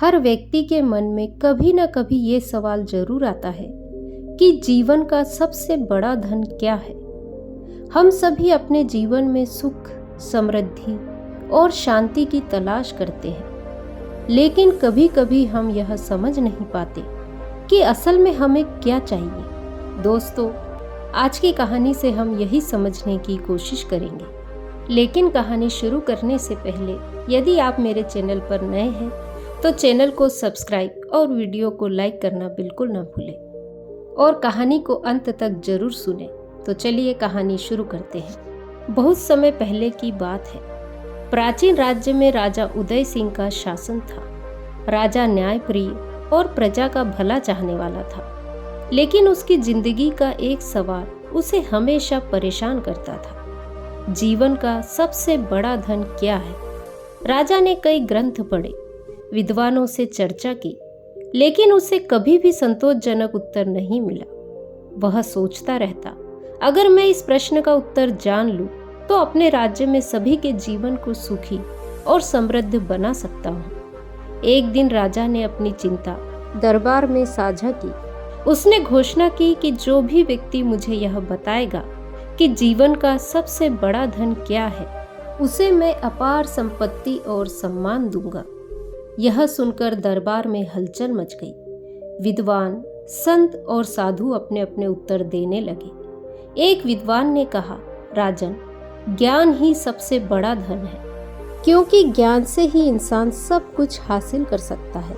हर व्यक्ति के मन में कभी ना कभी ये सवाल जरूर आता है कि जीवन का सबसे बड़ा धन क्या है। हम सभी अपने जीवन में सुख, समृद्धि और शांति की तलाश करते हैं, लेकिन कभी कभी हम यह समझ नहीं पाते कि असल में हमें क्या चाहिए। दोस्तों, आज की कहानी से हम यही समझने की कोशिश करेंगे। लेकिन कहानी शुरू करने से पहले यदि आप मेरे चैनल पर नए हैं तो चैनल को सब्सक्राइब और वीडियो को लाइक करना बिल्कुल ना भूलें और कहानी को अंत तक जरूर सुनें। तो चलिए कहानी शुरू करते हैं। बहुत समय पहले की बात है। प्राचीन राज्य में राजा उदय सिंह का शासन था। राजा न्यायप्रिय और प्रजा का भला चाहने वाला था, लेकिन उसकी जिंदगी का एक सवाल उसे हमेशा परेशान करता था। जीवन का सबसे बड़ा धन क्या है? राजा ने कई ग्रंथ पढ़े, विद्वानों से चर्चा की, लेकिन उसे कभी भी संतोषजनक उत्तर नहीं मिला। वह सोचता रहता, अगर मैं इस प्रश्न का उत्तर जान लूं तो अपने राज्य में सभी के जीवन को सुखी और समृद्ध बना सकता हूं। एक दिन राजा ने अपनी चिंता दरबार में साझा की। उसने घोषणा की कि जो भी व्यक्ति मुझे यह बताएगा कि जीवन का सबसे बड़ा धन क्या है, उसे मैं अपार संपत्ति और सम्मान दूंगा। यह सुनकर दरबार में हलचल मच गई। विद्वान, संत और साधु अपने अपने उत्तर देने लगे। एक विद्वान ने कहा, राजन, ज्ञान ही सबसे बड़ा धन है, क्योंकि ज्ञान से ही इंसान सब कुछ हासिल कर सकता है।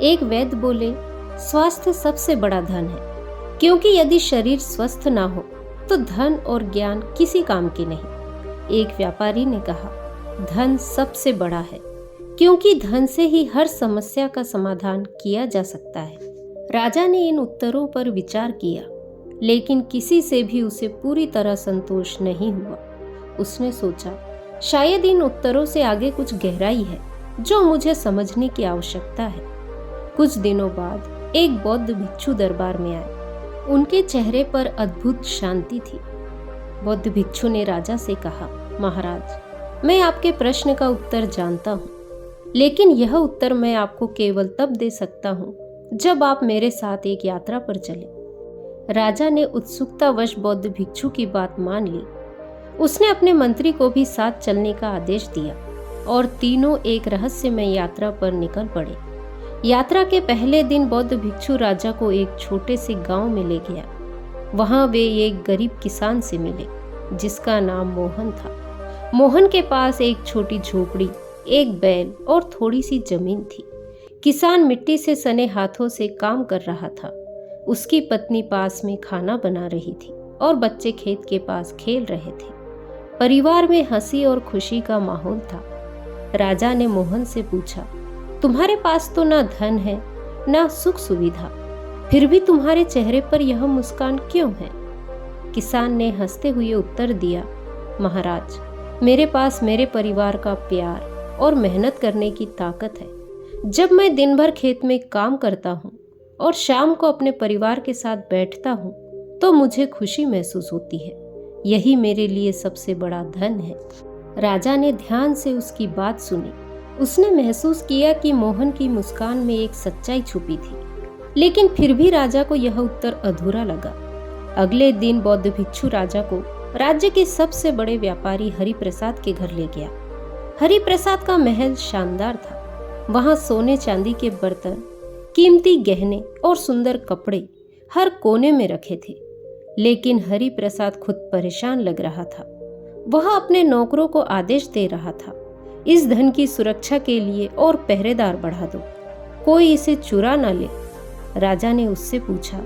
एक वैद्य बोले, स्वास्थ्य सबसे बड़ा धन है, क्योंकि यदि शरीर स्वस्थ ना हो तो धन और ज्ञान किसी काम के नहीं। एक व्यापारी ने कहा, धन सबसे बड़ा है, क्योंकि धन से ही हर समस्या का समाधान किया जा सकता है। राजा ने इन उत्तरों पर विचार किया, लेकिन किसी से भी उसे पूरी तरह संतोष नहीं हुआ। उसने सोचा, शायद इन उत्तरों से आगे कुछ गहराई है जो मुझे समझने की आवश्यकता है। कुछ दिनों बाद एक बौद्ध भिक्षु दरबार में आए। उनके चेहरे पर अद्भुत शांति थी। बौद्ध भिक्षु ने राजा से कहा, महाराज, मैं आपके प्रश्न का उत्तर जानता हूँ, लेकिन यह उत्तर मैं आपको केवल तब दे सकता हूँ जब आप मेरे साथ एक यात्रा पर चले। राजा ने उत्सुकतावश बौद्ध भिक्षु की बात मान ली। उसने अपने मंत्री को भी साथ चलने का आदेश दिया और तीनों एक रहस्यमय यात्रा पर निकल पड़े। यात्रा के पहले दिन बौद्ध भिक्षु राजा को एक छोटे से गांव में ले गया। वहां वे एक गरीब किसान से मिले, जिसका नाम मोहन था। मोहन के पास एक छोटी झोपड़ी, एक बैल और थोड़ी सी जमीन थी। किसान मिट्टी से सने हाथों से काम कर रहा था। उसकी पत्नी पास में खाना बना रही थी और बच्चे खेत के पास खेल रहे थे। परिवार में हंसी और खुशी का माहौल था। राजा ने मोहन से पूछा, तुम्हारे पास तो ना धन है ना सुख सुविधा, फिर भी तुम्हारे चेहरे पर यह मुस्कान क्यों है? किसान ने हंसते हुए उत्तर दिया, महाराज, मेरे पास मेरे परिवार का प्यार और मेहनत करने की ताकत है। जब मैं दिन भर खेत में काम करता हूँ और शाम को अपने परिवार के साथ बैठता हूँ तो मुझे खुशी महसूस होती है। यही मेरे लिए सबसे बड़ा धन है। राजा ने ध्यान से उसकी बात सुनी। उसने महसूस किया कि मोहन की मुस्कान में एक सच्चाई छुपी थी, लेकिन फिर भी राजा को यह उत्तर अधूरा लगा। अगले दिन बौद्ध भिक्षु राजा को राज्य के सबसे बड़े व्यापारी हरिप्रसाद के घर ले गया। हरिप्रसाद का महल शानदार था। वहां सोने चांदी के बर्तन, कीमती गहने और सुंदर कपड़े हर कोने में रखे थे। लेकिन हरिप्रसाद खुद परेशान लग रहा था। वह अपने नौकरों को आदेश दे रहा था, इस धन की सुरक्षा के लिए और पहरेदार बढ़ा दो, कोई इसे चुरा ना ले। राजा ने उससे पूछा,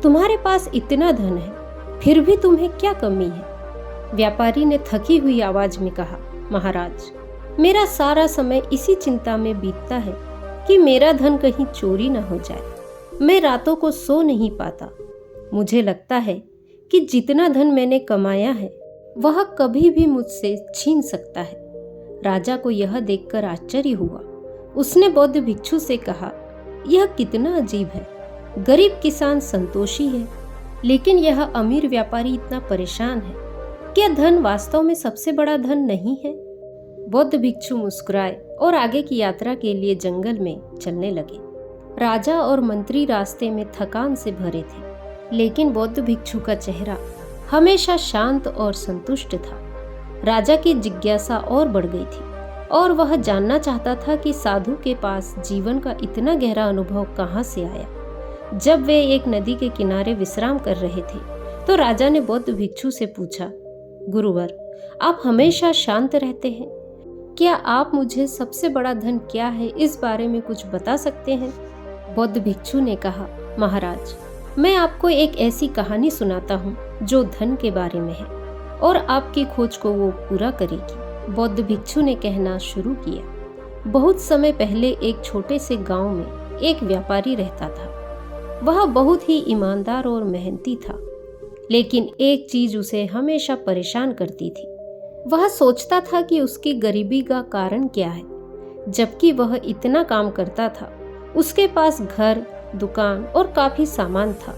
तुम्हारे पास इतना धन है, फिर भी तुम्हें क्या कमी है? व्यापारी ने थकी हुई आवाज में कहा, महाराज, मेरा सारा समय इसी चिंता में बीतता है कि मेरा धन कहीं चोरी ना हो जाए। मैं रातों को सो नहीं पाता। मुझे लगता है कि जितना धन मैंने कमाया है वह कभी भी मुझसे छीन सकता है। राजा को यह देखकर आश्चर्य हुआ। उसने बौद्ध भिक्षु से कहा, यह कितना अजीब है। गरीब किसान संतोषी है, लेकिन यह अमीर व्यापारी इतना परेशान है। क्या धन वास्तव में सबसे बड़ा धन नहीं है? बौद्ध भिक्षु मुस्कुराए और आगे की यात्रा के लिए जंगल में चलने लगे। राजा और मंत्री रास्ते में थकान से भरे थे, लेकिन बौद्ध भिक्षु का चेहरा हमेशा शांत और संतुष्ट था। राजा की जिज्ञासा और बढ़ गई थी और वह जानना चाहता था कि साधु के पास जीवन का इतना गहरा अनुभव कहाँ से आया। जब वे एक नदी के किनारे विश्राम कर रहे थे तो राजा ने बौद्ध भिक्षु से पूछा, गुरुवर, आप हमेशा शांत रहते हैं, क्या आप मुझे सबसे बड़ा धन क्या है इस बारे में कुछ बता सकते हैं? बौद्ध भिक्षु ने कहा, महाराज, मैं आपको एक ऐसी कहानी सुनाता हूँ जो धन के बारे में है और आपकी खोज को वो पूरा करेगी। बौद्ध भिक्षु ने कहना शुरू किया, बहुत समय पहले एक छोटे से गांव में एक व्यापारी रहता था। वह बहुत ही ईमानदार और मेहनती था, लेकिन एक चीज उसे हमेशा परेशान करती थी। वह सोचता था कि उसकी गरीबी का कारण क्या है, जबकि वह इतना काम करता था, उसके पास घर, दुकान और काफी सामान था,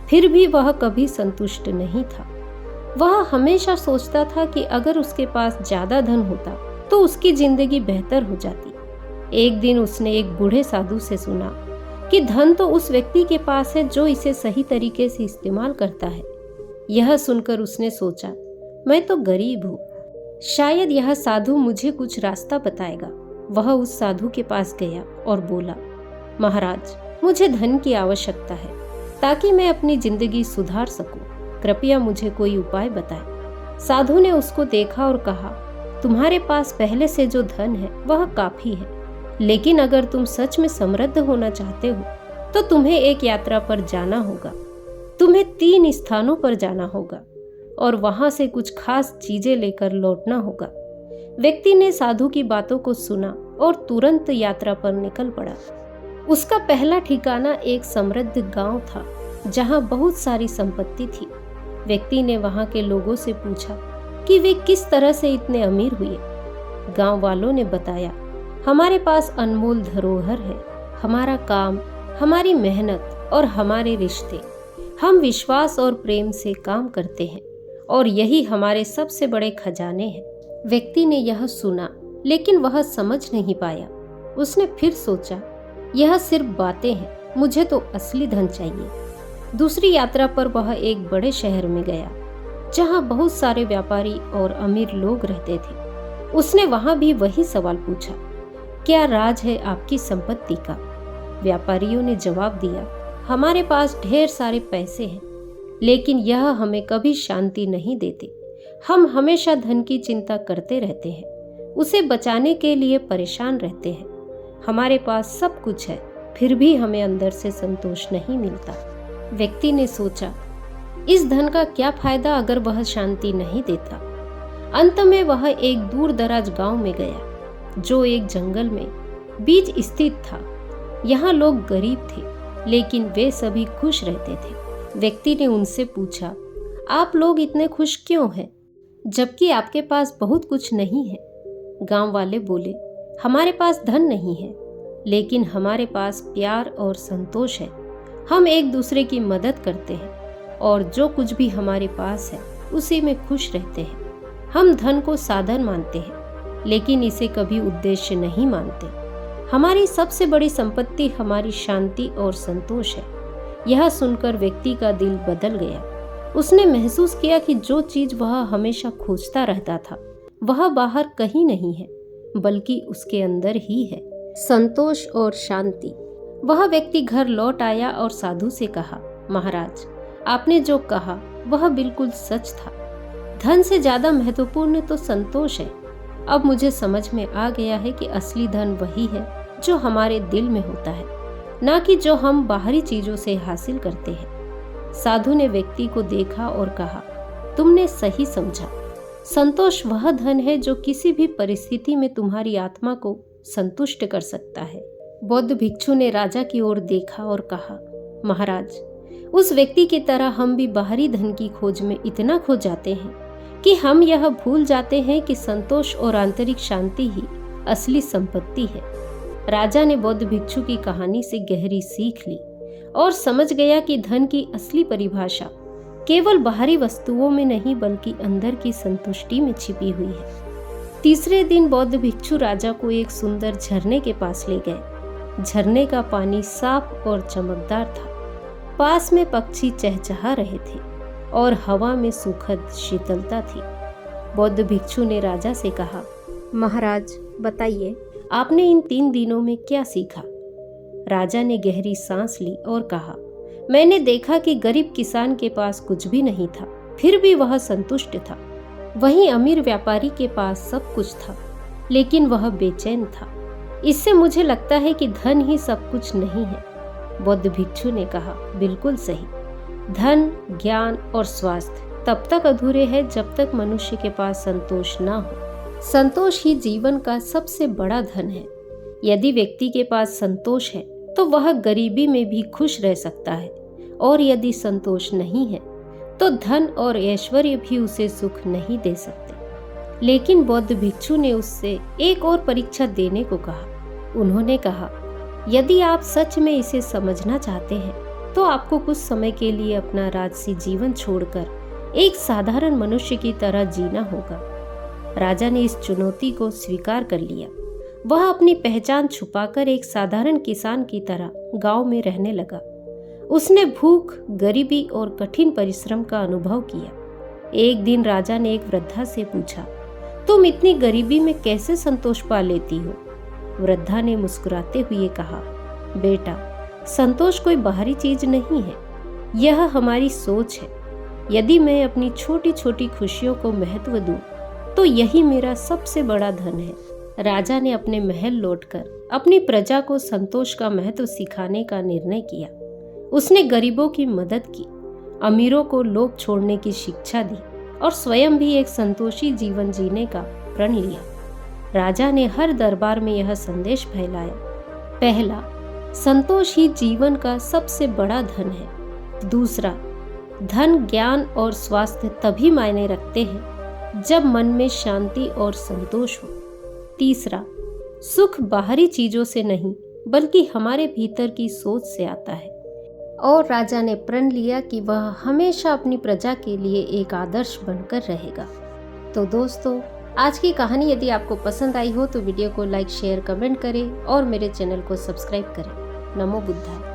फिर भी वह कभी संतुष्ट नहीं था। वह हमेशा सोचता था कि अगर उसके पास ज्यादा धन होता तो उसकी जिंदगी बेहतर हो जाती। एक दिन उसने एक बूढ़े साधु से सुना कि धन तो उस व्यक्ति के पास है जो इसे सही तरीके से इस्तेमाल करता है। यह सुनकर उसने सोचा, मैं तो गरीब हूँ, शायद यह साधु मुझे कुछ रास्ता बताएगा। वह उस साधु के पास गया और बोला, महाराज, मुझे धन की आवश्यकता है ताकि मैं अपनी जिंदगी सुधार सकूं। कृपया मुझे कोई उपाय बताएं। साधु ने उसको देखा और कहा, तुम्हारे पास पहले से जो धन है वह काफी है, लेकिन अगर तुम सच में समृद्ध होना चाहते हो तो तुम्हें एक यात्रा पर जाना होगा। तुम्हें 3 स्थानों पर जाना होगा और वहां से कुछ खास चीजें लेकर लौटना होगा। व्यक्ति ने साधु की बातों को सुना और तुरंत यात्रा पर निकल पड़ा। उसका पहला ठिकाना एक समृद्ध गांव था जहां बहुत सारी संपत्ति थी। व्यक्ति ने वहां के लोगों से पूछा कि वे किस तरह से इतने अमीर हुए। गांव वालों ने बताया, हमारे पास अनमोल धरोहर है, हमारा काम, हमारी मेहनत और हमारे रिश्ते। हम विश्वास और प्रेम से काम करते हैं और यही हमारे सबसे बड़े खजाने हैं। व्यक्ति ने यह सुना, लेकिन वह समझ नहीं पाया। उसने फिर सोचा, यह सिर्फ बातें हैं, मुझे तो असली धन चाहिए। दूसरी यात्रा पर वह एक बड़े शहर में गया जहां बहुत सारे व्यापारी और अमीर लोग रहते थे। उसने वहां भी वही सवाल पूछा, क्या राज है आपकी संपत्ति का? व्यापारियों ने जवाब दिया, हमारे पास ढेर सारे पैसे हैं, लेकिन यह हमें कभी शांति नहीं देते। हम हमेशा धन की चिंता करते रहते हैं, उसे बचाने के लिए परेशान रहते हैं। हमारे पास सब कुछ है, फिर भी हमें अंदर से संतोष नहीं मिलता। व्यक्ति ने सोचा, इस धन का क्या फायदा अगर वह शांति नहीं देता। अंत में वह एक दूर दराज गांव में गया जो एक जंगल में बीच स्थित था। यहाँ लोग गरीब थे, लेकिन वे सभी खुश रहते थे। व्यक्ति ने उनसे पूछा, आप लोग इतने खुश क्यों हैं, जबकि आपके पास बहुत कुछ नहीं है? गांव वाले बोले, हमारे पास धन नहीं है, लेकिन हमारे पास प्यार और संतोष है। हम एक दूसरे की मदद करते हैं और जो कुछ भी हमारे पास है उसी में खुश रहते हैं। हम धन को साधन मानते हैं, लेकिन इसे कभी उद्देश्य नहीं मानते। हमारी सबसे बड़ी संपत्ति हमारी शांति और संतोष है। यह सुनकर व्यक्ति का दिल बदल गया। उसने महसूस किया कि जो चीज वह हमेशा खोजता रहता था वह बाहर कहीं नहीं है, बल्कि उसके अंदर ही है, संतोष और शांति। वह व्यक्ति घर लौट आया और साधु से कहा, महाराज, आपने जो कहा वह बिल्कुल सच था। धन से ज्यादा महत्वपूर्ण तो संतोष है। अब मुझे समझ में आ गया है कि असली धन वही है जो हमारे दिल में होता है, ना कि जो हम बाहरी चीजों से हासिल करते हैं। साधु ने व्यक्ति को देखा और कहा, तुमने सही समझा। संतोष वह धन है जो किसी भी परिस्थिति में तुम्हारी आत्मा को संतुष्ट कर सकता है। बौद्ध भिक्षु ने राजा की ओर देखा और कहा, महाराज, उस व्यक्ति की तरह हम भी बाहरी धन की खोज में इतना खो जाते हैं कि हम यह भूल जाते हैं कि संतोष और आंतरिक शांति ही असली संपत्ति है। राजा ने बौद्ध भिक्षु की कहानी से गहरी सीख ली और समझ गया कि धन की असली परिभाषा केवल बाहरी वस्तुओं में नहीं बल्कि अंदर की संतुष्टि में छिपी हुई है। तीसरे दिन बौद्ध भिक्षु राजा को एक सुंदर झरने के पास ले गए। झरने का पानी साफ और चमकदार था। पास में पक्षी चहचहा रहे थे और हवा में सुखद शीतलता थी। बौद्ध भिक्षु ने राजा से कहा, महाराज बताइए, आपने इन 3 दिनों में क्या सीखा? राजा ने गहरी सांस ली और कहा, मैंने देखा कि गरीब किसान के पास कुछ भी नहीं था, फिर भी वह संतुष्ट था। वहीं अमीर व्यापारी के पास सब कुछ था, लेकिन वह बेचैन था। इससे मुझे लगता है कि धन ही सब कुछ नहीं है। बौद्ध भिक्षु ने कहा, बिल्कुल सही। धन, ज्ञान और स्वास्थ्य तब तक अधूरे हैं जब तक मनुष्य के पास संतोष ना हो। संतोष ही जीवन का सबसे बड़ा धन है। यदि व्यक्ति के पास संतोष है तो वह गरीबी में भी खुश रह सकता है, और यदि संतोष नहीं है तो धन और ऐश्वर्य भी उसे सुख नहीं दे सकते। लेकिन बौद्ध भिक्षु ने उससे एक और परीक्षा देने को कहा। उन्होंने कहा, यदि आप सच में इसे समझना चाहते हैं तो आपको कुछ समय के लिए अपना राजसी जीवन छोड़कर एक साधारण मनुष्य की तरह जीना होगा। राजा ने इस चुनौती को स्वीकार कर लिया। वह अपनी पहचान छुपाकर एक साधारण किसान की तरह गांव में रहने लगा। उसने भूख, गरीबी और कठिन परिश्रम का अनुभव किया। एक दिन राजा ने एक वृद्धा से पूछा, तुम इतनी गरीबी में कैसे संतोष पा लेती हो? वृद्धा ने मुस्कुराते हुए कहा, बेटा, संतोष कोई बाहरी चीज नहीं है, यह हमारी सोच है। यदि मैं अपनी छोटी छोटी खुशियों को महत्व दूं, तो यही मेरा सबसे बड़ा धन है। राजा ने अपने महल लौटकर अपनी प्रजा को संतोष का महत्व सिखाने का निर्णय किया। उसने गरीबों की मदद की, अमीरों को लोभ छोड़ने की शिक्षा दी और स्वयं भी एक संतोषी जीवन जीने का प्रण लिया। राजा ने हर दरबार में यह संदेश फैलाया, पहला, संतोष ही जीवन का सबसे बड़ा धन है। दूसरा, धन, ज्ञान और स्वास्थ्य तभी मायने रखते हैं जब मन में शांति और संतोष हो। तीसरा, सुख बाहरी चीजों से नहीं बल्कि हमारे भीतर की सोच से आता है। और राजा ने प्रण लिया कि वह हमेशा अपनी प्रजा के लिए एक आदर्श बनकर रहेगा। तो दोस्तों, आज की कहानी यदि आपको पसंद आई हो तो वीडियो को लाइक, शेयर, कमेंट करें और मेरे चैनल को सब्सक्राइब करें। नमो बुद्धाय।